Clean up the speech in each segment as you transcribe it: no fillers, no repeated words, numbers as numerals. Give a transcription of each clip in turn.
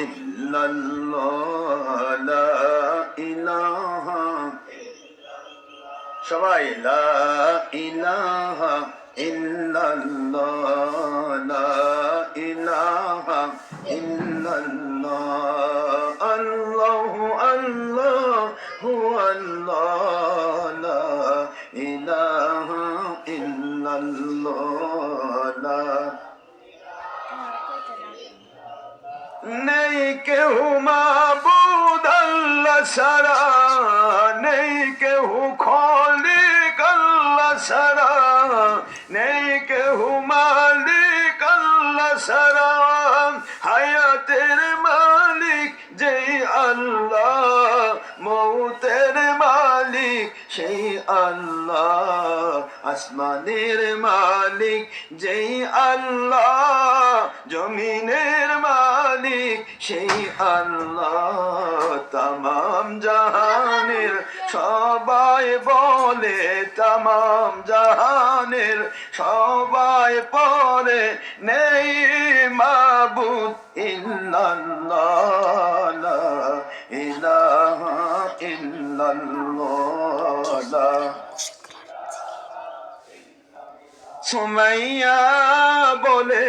ইল্লাল্লাহ লা ইলাহা সবাই লা ইলাহা ইল্লাল্লাহ লা ইলাহা ইল্লাল্লাহ আল্লাহু আল্লাহু আল্লাহ লা ইলাহা ইল্লাল্লাহ লা নেই কেউ মাবুদ আল্লাহ ছাড়া, নেই কেউ খালিক আল্লাহ ছাড়া, নেই কেউ মালিক আল্লাহ ছাড়া। হায়াতের মালিক যেই আল্লাহ, মৌতের মালিক সেই আল্লাহ, আসমানের মালিক যেই আল্লাহ, জমিনের মালিক সেই আল্লাহ। তামাম জাহানের সবাই বলে, তামাম জাহানের সবাই পড়ে, নেই মাবুদ ইল্লাল্লাহ লা ইলাহা ইল্লাল্লাহ। সুমাইয়া বলে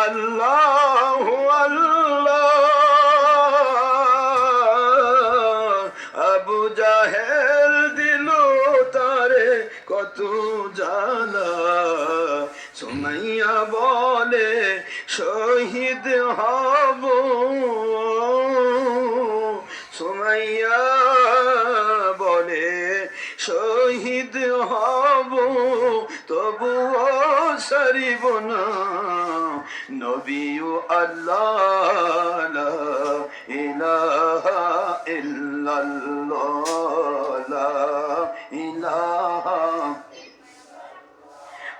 আল্লাহ আল্লাহ, আবু জাহেল দিল তারে কত জ্বালা। সুমাইয়া বলে শহীদ হব, সুমাইয়া বলে শহীদ হব, তবুও সারিব না নবীও আল্লাহ লা ইলাহা ইল্লাল্লাহ লা ইলাহা।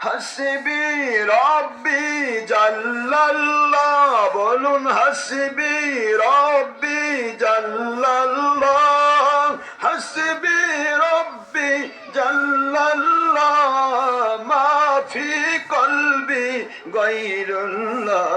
হাসবি রব্বি জাল্লাল্লাহ, বলুন হাসবি রব্বি জাল্লাল্লাহ, হাসবি রব্বি জাল্লাল্লাহ, মাফি কলবি গায়রুল্লাহ,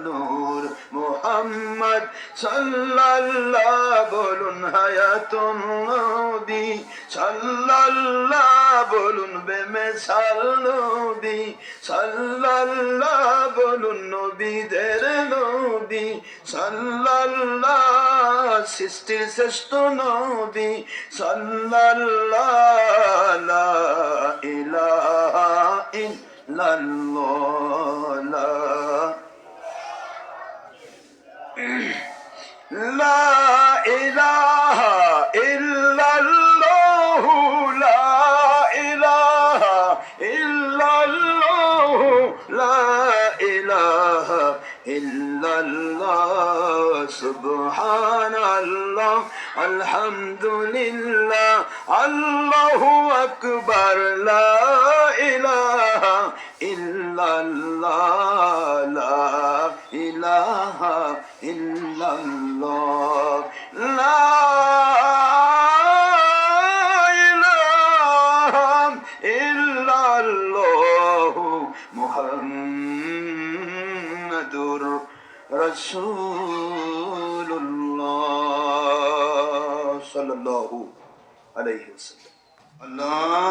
নূর মুহাম্মদ সাল্লাল্লাহ, বলুন হায়াতুন নবী সাল্লাল্লাহ, বলুন বেমিসাল নবী সাল্লাল্লাহ, বলুন নবীদের নবী সাল্লাল্লাহ, সৃষ্টির শ্রেষ্ঠ নবী সাল্লাল্লাহ লা ইলাহা ইল্লাল্লাহ লা ইলাহা ইল্লাল্লাহ লা ইলাহা ইল্লাল্লাহ লা ইলাহা ইল্লাল্লাহ সুবহানাল্লাহ আলহামদুলিল্লাহ আল্লাহু আকবার লা ইলাহা ইল্লাল্লাহ লা ইলাহা ইল্লাল্লাহ লা ইলাহা ইল্লাল্লাহ মুহাম্মাদুর রাসূলুল্লাহ সাল্লাল্লাহু আলাইহি ওয়াসাল্লাম। আল্লাহ